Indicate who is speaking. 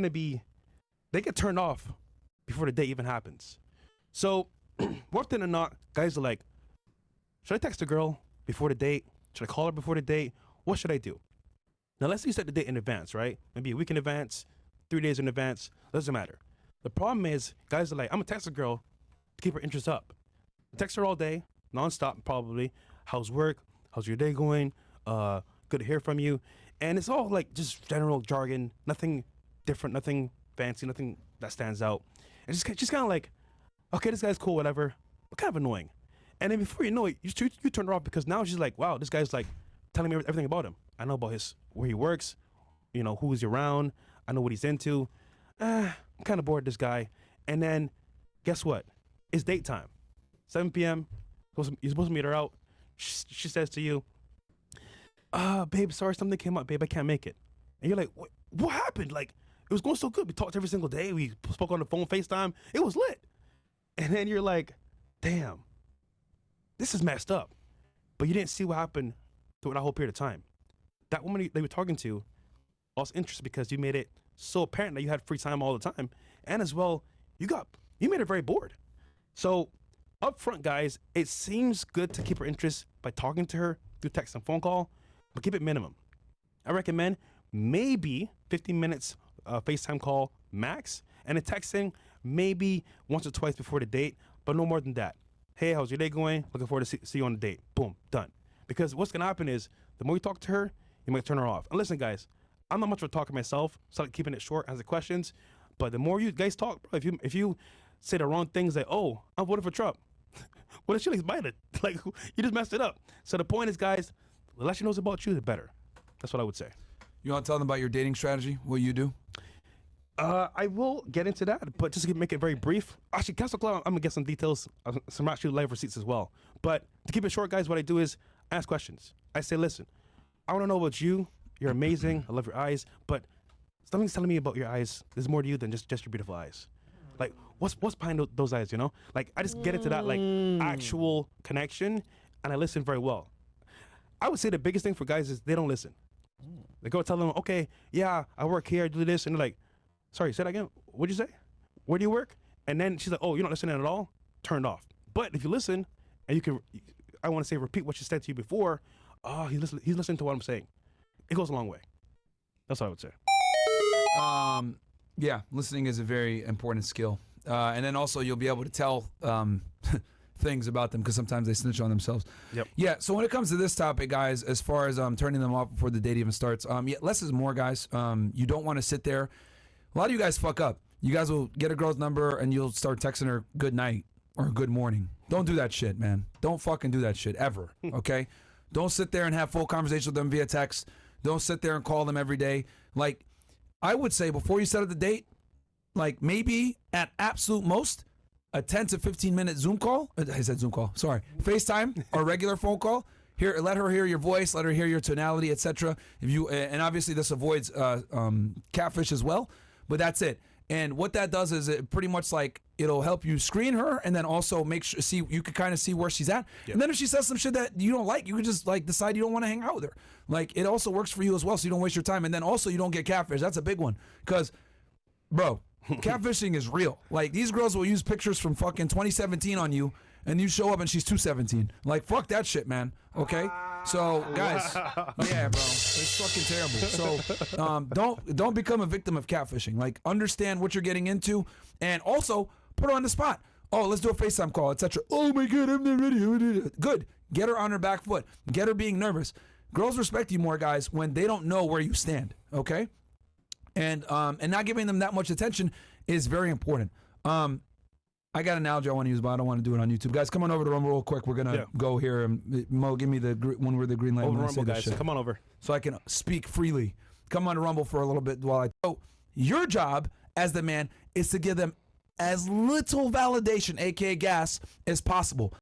Speaker 1: gonna be, they get turned off before the date even happens. So more often than not, guys are like, should I text a girl before the date? Should I call her before the date? What should I do? Now let's say you set the date in advance, right? Maybe a week in advance, 3 days in advance, doesn't matter. The problem is, guys are like, I'm gonna text a girl to keep her interest up. I text her all day, nonstop probably. How's work? How's your day going? Good to hear from you. And it's all like just general jargon, nothing different, nothing fancy, nothing that stands out. And just kind of like, okay, this guy's cool, whatever, but kind of annoying. And then before you know it, you turn her off because now she's like, wow, this guy's like telling me everything about him. I know about where he works, you know, who he's around. I know what he's into. I'm kind of bored of this guy. And then guess what? It's date time. 7 p.m. You're supposed to meet her out. She says to you, babe, sorry, something came up, babe, I can't make it. And you're like, what happened? Like, it was going so good. We talked every single day. We spoke on the phone, FaceTime. It was lit. And then you're like, damn, this is messed up. But you didn't see what happened throughout that whole period of time. That woman they were talking to lost interest because you made it so apparent that you had free time all the time. And as well, you made her very bored. So up front, guys, it seems good to keep her interest by talking to her through text and phone call, but keep it minimum. I recommend maybe 15 minutes FaceTime call max, and a texting maybe once or twice before the date, but no more than that. Hey, how's your day going? Looking forward to see you on the date. Boom, done. Because what's gonna happen is the more you talk to her, you might turn her off. And listen, guys, I'm not much of a talker myself, so I'm keeping it short, answer questions. But the more you guys talk, bro, if you say the wrong things, like, oh, I'm voting for Trump. What if she likes Biden? Like, you just messed it up. So the point is, guys, the less she knows about you, the better. That's what I would say.
Speaker 2: You want to tell them about your dating strategy, what you do?
Speaker 1: I will get into that, but just to make it very brief. Actually, Castle Club, I'm going to get some details, some actually live receipts as well. But to keep it short, guys, what I do is I ask questions. I say, listen, I want to know about you. You're amazing. I love your eyes. But something's telling me about your eyes. There's more to you than just your beautiful eyes. Like, what's behind those eyes, you know? Like, I just get into that, like, actual connection, and I listen very well. I would say the biggest thing for guys is they don't listen. They go tell them, okay, yeah, I work here, I do this, and they're like, sorry, say that again. What'd you say? Where do you work? And then she's like, oh, you're not listening at all? Turned off. But if you listen, and you can, I want to say, repeat what she said to you before, oh, he's listening to what I'm saying. It goes a long way. That's what I would say.
Speaker 2: Yeah, listening is a very important skill. And then also you'll be able to tell things about them because sometimes they snitch on themselves.
Speaker 1: Yep.
Speaker 2: Yeah, so when it comes to this topic, guys, as far as turning them off before the date even starts, yeah, less is more, guys. You don't want to sit there. A lot of you guys fuck up. You guys will get a girl's number and you'll start texting her good night or good morning. Don't do that shit, man. Don't fucking do that shit ever, okay? Don't sit there and have full conversations with them via text. Don't sit there and call them every day. Like, I would say before you set up the date, like maybe at absolute most, a 10 to 15 minute Zoom call. I said Zoom call, sorry. FaceTime or regular phone call. Here, let her hear your voice, let her hear your tonality, etc. If you and obviously this avoids catfish as well, but that's it. And what that does is it pretty much like it'll help you screen her and then also make sure you can kind of see where she's at. Yep. And then if she says some shit that you don't like, you can just like decide you don't want to hang out with her. Like it also works for you as well, so you don't waste your time. And then also you don't get catfish. That's a big one because, bro, catfishing is real. Like these girls will use pictures from fucking 2017 on you, and you show up and she's 217. Like fuck that shit, man. Okay, so guys, yeah, bro, it's fucking terrible. So don't become a victim of catfishing. Like understand what you're getting into, and also put her on the spot. Oh, let's do a FaceTime call, etc. Oh my god, I'm not ready. Good. Get her on her back foot. Get her being nervous. Girls respect you more, guys, when they don't know where you stand. Okay. And not giving them that much attention is very important. I got an analogy I want to use, but I don't want to do it on YouTube. Guys, come on over to Rumble real quick. We're gonna go here. And Mo, give me the one where the green light.
Speaker 1: Over Rumble, guys. Come on over,
Speaker 2: so I can speak freely. Come on to Rumble for a little bit while I. So your job as the man is to give them as little validation, aka gas, as possible.